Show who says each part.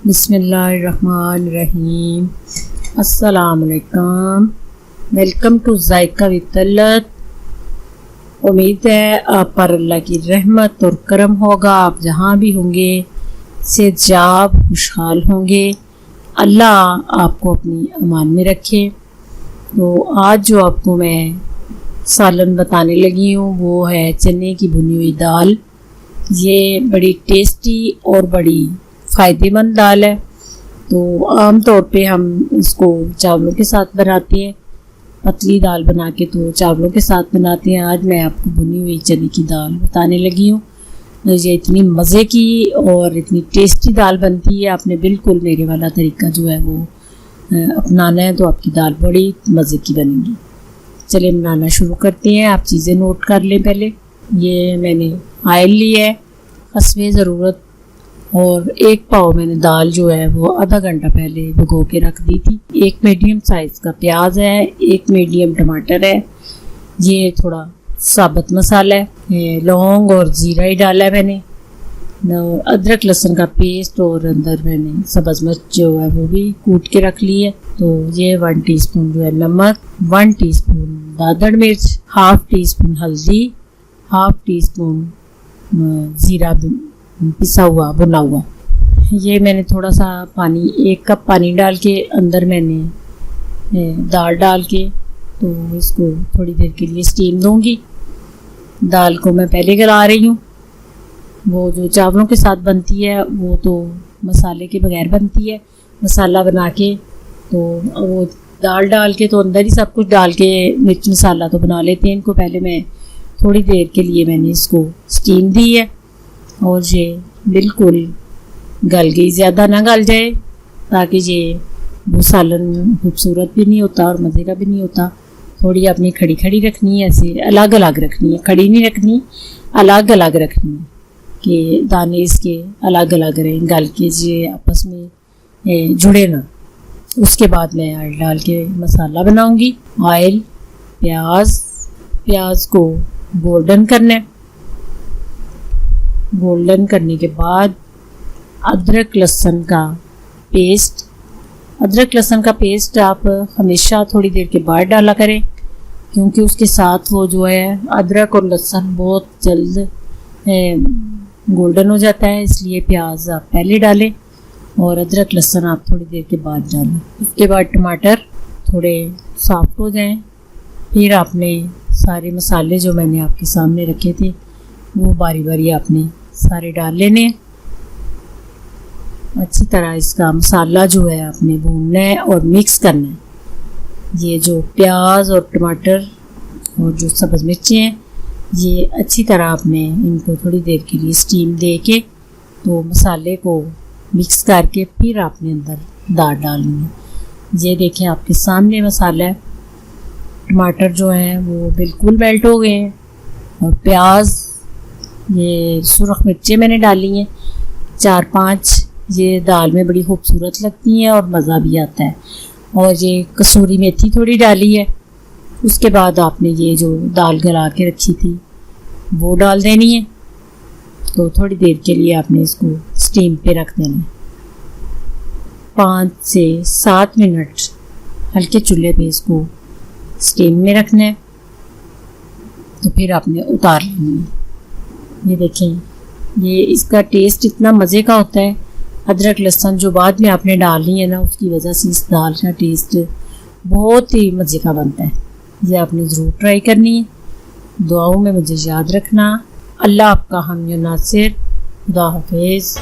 Speaker 1: बिस्मिल्लाहिर्रहमानिर्रहीम। अस्सलामुअलैकुम। Welcome to Zaika with Talat. उम्मीद है आप पर अल्लाह की रहमत और करम होगा। आप जहाँ भी होंगे सेहतयाब खुशहाल होंगे। अल्लाह आपको अपनी अमान में रखे। तो आज जो आपको मैं सालन बताने लगी हूँ वो है चने की भुनी हुई दाल। ये बड़ी टेस्टी और बड़ी फ़ायदेमंद दाल है। तो आम तौर पे हम इसको चावलों के साथ बनाते हैं। पतली दाल बना के तो चावलों के साथ बनाते हैं। आज मैं आपको भुनी हुई चने की दाल बताने लगी हूँ। ये इतनी मज़े की और इतनी टेस्टी दाल बनती है। आपने बिल्कुल मेरे वाला तरीका जो है वो अपनाना है तो आपकी दाल बड़ी मज़े की बनेगी। चलिए बनाना शुरू करते हैं। आप चीज़ें नोट कर लें पहले। ये मैंने ऑयल लिया है, हस्बे ज़रूरत, और एक पाव मैंने दाल जो है वो आधा घंटा पहले भिगो के रख दी थी। एक मीडियम साइज़ का प्याज है, एक मीडियम टमाटर है, ये थोड़ा साबुत मसाला है, लौंग और ज़ीरा ही डाला है मैंने, अदरक लहसुन का पेस्ट, और अंदर मैंने सब्ज़ मिर्च जो है वो भी कूट के रख ली है। तो ये 1 टीस्पून जो है नमक, 1 टीस्पून दादड़ मिर्च, हाफ टी स्पून हल्दी, हाफ टी स्पून ज़ीरा पिसा हुआ भुना हुआ। ये मैंने थोड़ा सा पानी, 1 कप पानी डाल के अंदर मैंने दाल डाल के तो इसको थोड़ी देर के लिए स्टीम दूंगी। दाल को मैं पहले गला रही हूँ। वो जो चावलों के साथ बनती है वो तो मसाले के बगैर बनती है। मसाला बना के तो वो दाल डाल के तो अंदर ही सब कुछ डाल के मिर्च मसाला तो बना लेते हैं। इनको पहले मैं थोड़ी देर के लिए मैंने इसको स्टीम दी है और ये बिल्कुल गल गई, ज़्यादा ना गल जाए ताकि ये वो सालन खूबसूरत भी नहीं होता और मज़े का भी नहीं होता। थोड़ी अपनी खड़ी खड़ी रखनी है, ऐसे अलग अलग रखनी है, खड़ी नहीं रखनी, अलग अलग रखनी है कि दाने इसके अलग अलग रहें, गल के ये आपस में जुड़े ना। उसके बाद मैं ऑयल डाल के मसाला बनाऊंगी। ऑयल, प्याज को गोल्डन करना है। गोल्डन करने के बाद अदरक लहसुन का पेस्ट। अदरक लहसुन का पेस्ट आप हमेशा थोड़ी देर के बाद डाला करें क्योंकि उसके साथ वो जो है अदरक और लहसुन बहुत जल्द गोल्डन हो जाता है, इसलिए प्याज आप पहले डालें और अदरक लहसुन आप थोड़ी देर के बाद डालें। उसके बाद टमाटर थोड़े सॉफ्ट हो जाएं, फिर आपने सारे मसाले जो मैंने आपके सामने रखे थे वो बारी बारी आपने सारे डाल लेने। अच्छी तरह इसका मसाला जो है आपने भूनना है और मिक्स करना है। ये जो प्याज और टमाटर और जो सब्ज़ मिर्चें हैं ये अच्छी तरह आपने इनको थोड़ी देर के लिए स्टीम दे के तो मसाले को मिक्स करके फिर आपने अंदर दाल डालनी है। ये देखें आपके सामने मसाला है। टमाटर जो हैं वो बिल्कुल मेल्ट हो गए हैं और प्याज, ये सुरख मिर्चें मैंने डाली हैं 4-5, ये दाल में बड़ी खूबसूरत लगती हैं और मज़ा भी आता है। और ये कसूरी मेथी थोड़ी डाली है। उसके बाद आपने ये जो दाल गला के रखी थी वो डाल देनी है। तो थोड़ी देर के लिए आपने इसको स्टीम पे रख देना है। 5 से 7 मिनट हल्के चूल्हे पे इसको स्टीम में रखना है। तो फिर आपने उतार लेनी है। ये देखें, ये इसका टेस्ट इतना मज़े का होता है। अदरक लहसुन जो बाद में आपने डालनी है ना उसकी वजह से इस दाल का टेस्ट बहुत ही मज़े का बनता है। ये आपने ज़रूर ट्राई करनी है। दुआओं में मुझे याद रखना। अल्लाह आपका हामी नासिर। खुदा हाफिज़।